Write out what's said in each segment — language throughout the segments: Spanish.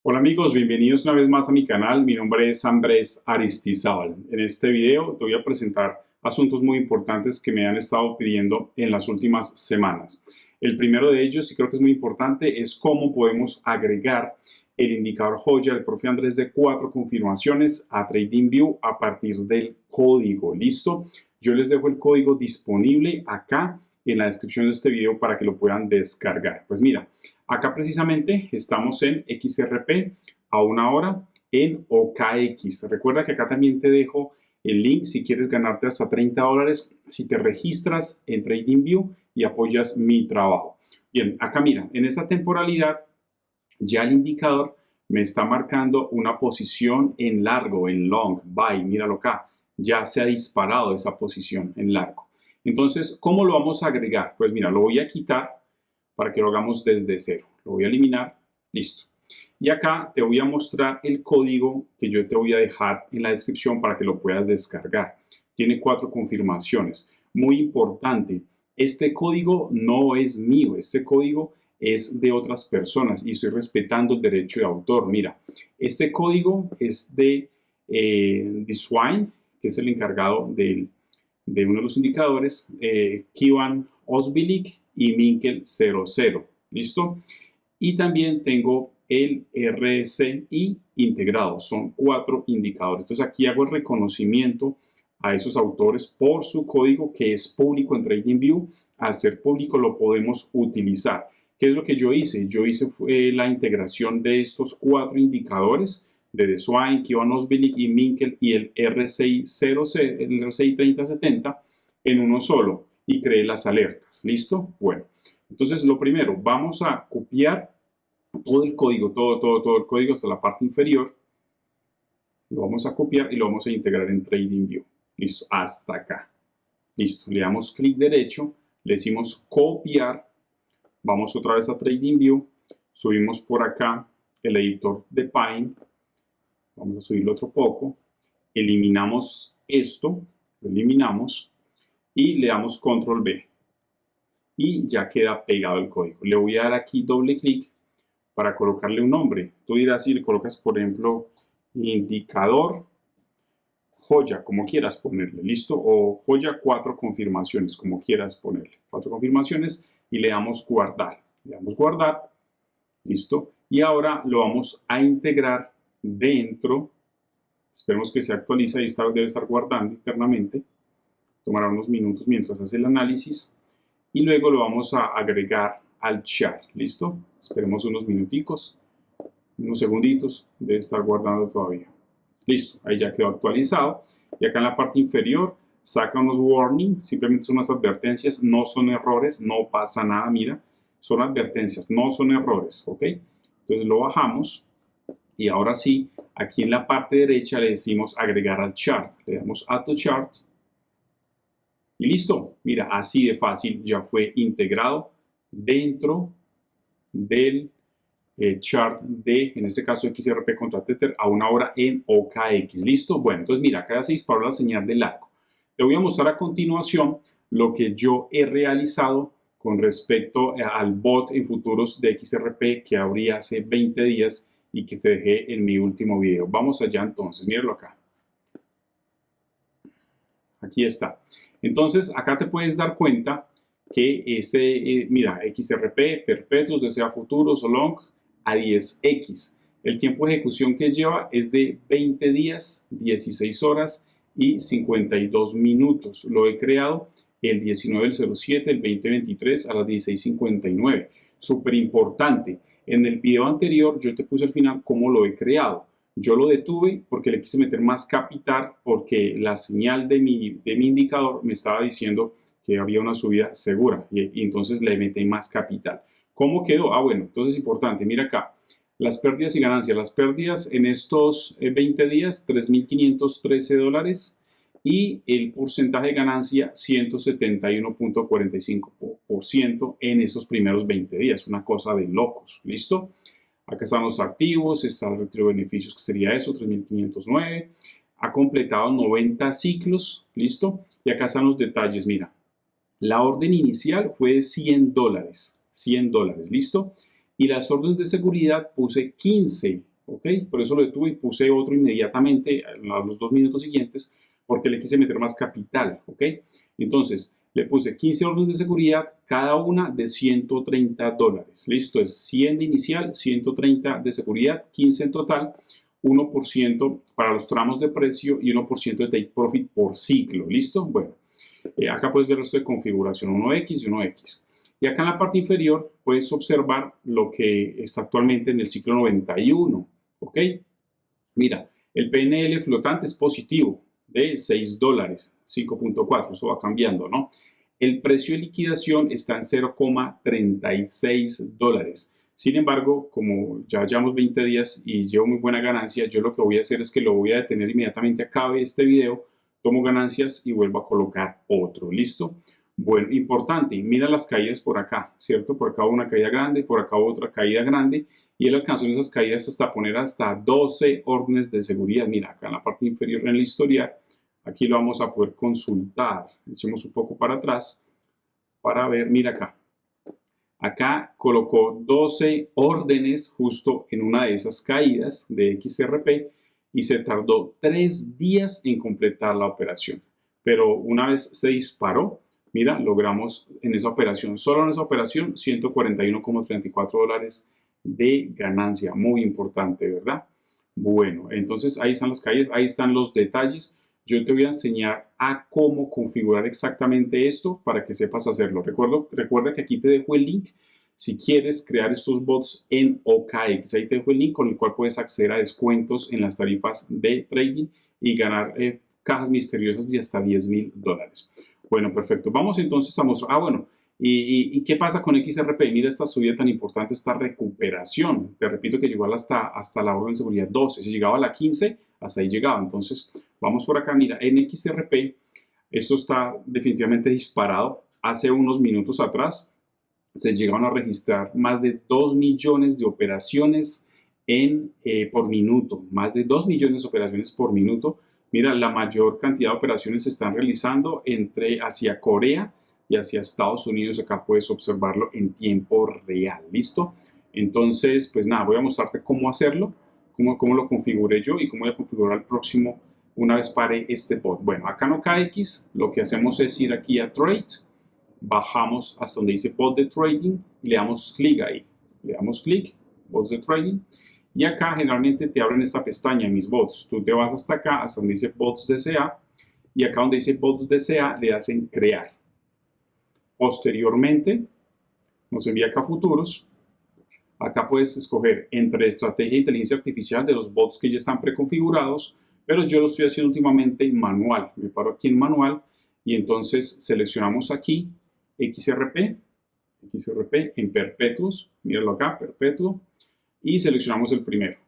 Hola amigos, bienvenidos una vez más a mi canal. Mi nombre es Andrés Aristizábal. En este video te voy a presentar asuntos muy importantes que me han estado pidiendo en las últimas semanas. El primero de ellos, y creo que es muy importante, es cómo podemos agregar el indicador joya del profe Andrés de 4 confirmaciones a TradingView a partir del código. ¿Listo? Yo les dejo el código disponible acá en la descripción de este video para que lo puedan descargar. Pues mira, acá precisamente estamos en XRP a una hora en OKX. Recuerda que acá también te dejo el link si quieres ganarte hasta $30 si te registras en TradingView y apoyas mi trabajo. Bien, acá mira, en esta temporalidad ya el indicador me está marcando una posición en largo, en long, buy, míralo acá, ya se ha disparado esa posición en largo. Entonces, ¿cómo lo vamos a agregar? Pues mira, lo voy a quitar para que lo hagamos desde cero. Lo voy a eliminar, listo. Y acá te voy a mostrar el código que yo te voy a dejar en la descripción para que lo puedas descargar. Tiene 4 confirmaciones. Muy importante, este código no es mío, este código es de otras personas y estoy respetando el derecho de autor. Mira, este código es de Swine, que es el encargado de uno de los indicadores, Kivan Osbilik y Minkel 00. ¿Listo? Y también tengo el RSI integrado. Son 4 indicadores. Entonces aquí hago el reconocimiento a esos autores por su código que es público en TradingView. Al ser público lo podemos utilizar. ¿Qué es lo que yo hice? Yo hice la integración de estos 4 indicadores de Swine, Kivan Osbilik y Minkel y el RSI 3070 en uno solo y creé las alertas. ¿Listo? Bueno, entonces lo primero, vamos a copiar todo el código, todo el código hasta la parte inferior. Lo vamos a copiar y lo vamos a integrar en TradingView. Listo, hasta acá. Listo, le damos clic derecho, le decimos copiar. Vamos otra vez a TradingView, subimos por acá el editor de Pine, vamos a subirlo otro poco, eliminamos esto, lo eliminamos y le damos control B y ya queda pegado el código. Le voy a dar aquí doble clic para colocarle un nombre. Tú dirás si le colocas, por ejemplo, indicador joya, como quieras ponerle, ¿listo? O joya 4 confirmaciones, como quieras ponerle. 4 confirmaciones y le damos guardar. Le damos guardar, ¿listo? Y ahora lo vamos a integrar dentro. Esperemos que se actualice y debe estar guardando internamente. Tomará unos minutos mientras hace el análisis. Y luego lo vamos a agregar al chart, ¿listo? Esperemos unos minuticos, unos segunditos, debe estar guardando todavía. Listo, ahí ya quedó actualizado. Y acá en la parte inferior saca unos warnings, simplemente son unas advertencias, no son errores, no pasa nada, mira, son advertencias, no son errores, ¿ok? Entonces lo bajamos y ahora sí, aquí en la parte derecha le decimos agregar al chart, le damos add to chart y listo, mira, así de fácil ya fue integrado dentro del chart de, en este caso, XRP contra Tether a una hora en OKX. ¿Listo? Bueno, entonces mira, acá ya se disparó la señal del largo. Te voy a mostrar a continuación lo que yo he realizado con respecto al bot en futuros de XRP que abrí hace 20 días y que te dejé en mi último video. Vamos allá entonces, míralo acá. Aquí está. Entonces, acá te puedes dar cuenta que mira, XRP, perpetuos, desea futuros o long, a 10X. El tiempo de ejecución que lleva es de 20 días, 16 horas y 52 minutos. Lo he creado el 19 del 07 del 2023 a las 16:59. Súper importante. En el video anterior yo te puse al final cómo lo he creado. Yo lo detuve porque le quise meter más capital porque la señal de mi indicador me estaba diciendo que había una subida segura y entonces le metí más capital. ¿Cómo quedó? Ah, bueno, entonces es importante, mira acá, las pérdidas y ganancias. Las pérdidas en estos 20 días, $3.513 y el porcentaje de ganancia 171.45% en esos primeros 20 días, una cosa de locos, ¿listo? Acá están los activos, está el retiro de beneficios, que sería eso, 3.509. Ha completado 90 ciclos, ¿listo? Y acá están los detalles, mira. La orden inicial fue de $100, $100, ¿listo? Y las órdenes de seguridad puse 15 ¿ok? Por eso lo detuve y puse otro inmediatamente a los 2 minutos siguientes, porque le quise meter más capital, ¿ok? Entonces, le puse 15 órdenes de seguridad, cada una de $130. Listo, es 100 de inicial, 130 de seguridad, 15 en total, 1% para los tramos de precio y 1% de take profit por ciclo. ¿Listo? Bueno, acá puedes ver el resto de configuración, 1X y 1X. Y acá en la parte inferior puedes observar lo que está actualmente en el ciclo 91. ¿Ok? Mira, el PNL flotante es positivo de $6, 5.4, eso va cambiando, ¿no? El precio de liquidación está en $0,36. Sin embargo, como ya llevamos 20 días y llevo muy buena ganancia, yo lo que voy a hacer es que lo voy a detener inmediatamente acabe este video, tomo ganancias y vuelvo a colocar otro. ¿Listo? Bueno, importante, mira las caídas por acá, ¿cierto? Por acá una caída grande, por acá otra caída grande, y él alcanzó en esas caídas hasta poner hasta 12 órdenes de seguridad. Mira, acá en la parte inferior en el historial, aquí lo vamos a poder consultar. Echemos un poco para atrás para ver, mira acá. Acá colocó 12 órdenes justo en una de esas caídas de XRP y se tardó 3 días en completar la operación. Pero una vez se disparó, mira, logramos en esa operación, solo en esa operación, $141,34 de ganancia. Muy importante, ¿verdad? Bueno, entonces ahí están las caídas, ahí están los detalles. Yo te voy a enseñar a cómo configurar exactamente esto para que sepas hacerlo. Recuerda que aquí te dejo el link si quieres crear estos bots en OKX. Ahí te dejo el link con el cual puedes acceder a descuentos en las tarifas de trading y ganar cajas misteriosas de hasta $10,000. Bueno, perfecto. Vamos entonces a mostrar. Bueno, ¿y qué pasa con XRP? Mira esta subida tan importante, esta recuperación. Te repito que llegó hasta la orden de seguridad 12. Si llegaba a la 15, hasta ahí llegaba. Entonces, vamos por acá. Mira, en XRP, esto está definitivamente disparado. Hace unos minutos atrás se llegaron a registrar más de 2 millones de operaciones por minuto. Más de 2 millones de operaciones por minuto. Mira, la mayor cantidad de operaciones se están realizando hacia Corea y hacia Estados Unidos. Acá puedes observarlo en tiempo real. ¿Listo? Entonces, pues nada, voy a mostrarte cómo hacerlo, cómo lo configuré yo y cómo voy a configurar el próximo una vez pare este bot. Bueno, acá en OKX lo que hacemos es ir aquí a Trade, bajamos hasta donde dice bot de trading y le damos clic ahí. Le damos clic, bots de trading. Y acá generalmente te abren esta pestaña, mis bots. Tú te vas hasta acá, hasta donde dice bots DCA. Y acá donde dice bots DCA le das en crear. Posteriormente, nos envía acá futuros. Acá puedes escoger entre estrategia e inteligencia artificial de los bots que ya están preconfigurados. Pero yo lo estoy haciendo últimamente manual. Me paro aquí en manual y entonces seleccionamos aquí XRP en perpetuos. Míralo acá, perpetuo. Y seleccionamos el primero.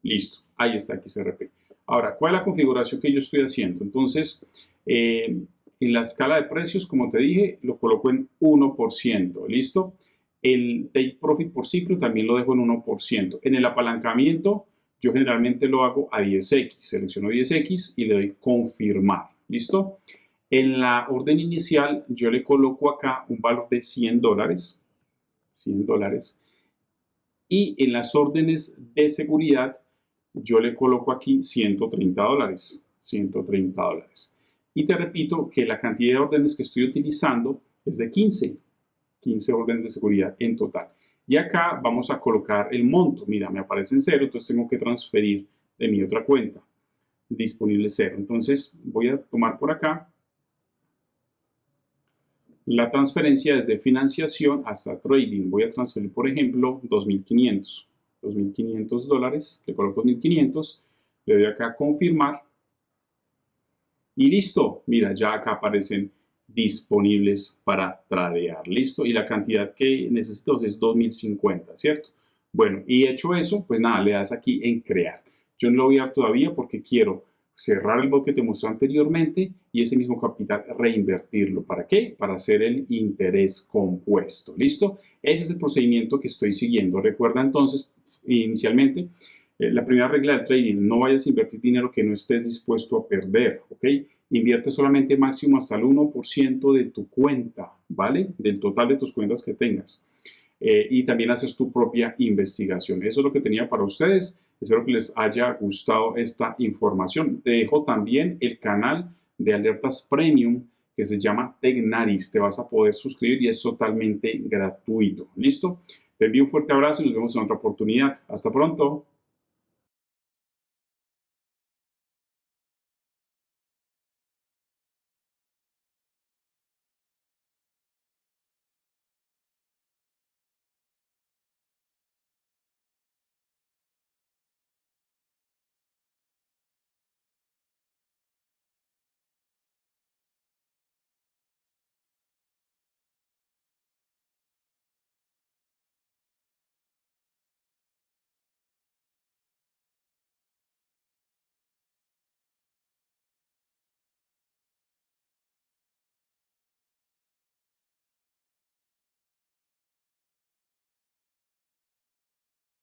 Listo, ahí está XRP. Ahora, ¿cuál es la configuración que yo estoy haciendo? Entonces, en la escala de precios, como te dije, lo coloco en 1%. ¿Listo? El take profit por ciclo también lo dejo en 1%. En el apalancamiento, yo generalmente lo hago a 10X. Selecciono 10X y le doy confirmar. ¿Listo? En la orden inicial, yo le coloco acá un valor de $100. $100. Y en las órdenes de seguridad, yo le coloco aquí $130. $130. Y te repito que la cantidad de órdenes que estoy utilizando es de 15 órdenes de seguridad en total. Y acá vamos a colocar el monto. Mira, me aparece en 0, entonces tengo que transferir de mi otra cuenta. Disponible 0. Entonces voy a tomar por acá la transferencia desde financiación hasta trading. Voy a transferir, por ejemplo, $2,500. Le coloco 2,500. Le doy acá a confirmar. Y listo. Mira, ya acá aparecen disponibles para tradear. Listo. Y la cantidad que necesito es 2,050, ¿cierto? Bueno, y hecho eso, pues nada, le das aquí en crear. Yo no lo voy a dar todavía porque quiero cerrar el bot que te mostré anteriormente y ese mismo capital reinvertirlo. ¿Para qué? Para hacer el interés compuesto. ¿Listo? Ese es el procedimiento que estoy siguiendo. Recuerda entonces, inicialmente, la primera regla del trading, no vayas a invertir dinero que no estés dispuesto a perder, ¿ok? Invierte solamente máximo hasta el 1% de tu cuenta, ¿vale? Del total de tus cuentas que tengas. y también haces tu propia investigación. Eso es lo que tenía para ustedes. Espero que les haya gustado esta información. Te dejo también el canal de alertas premium que se llama Tecnaris. Te vas a poder suscribir y es totalmente gratuito. ¿Listo? Te envío un fuerte abrazo y nos vemos en otra oportunidad. Hasta pronto.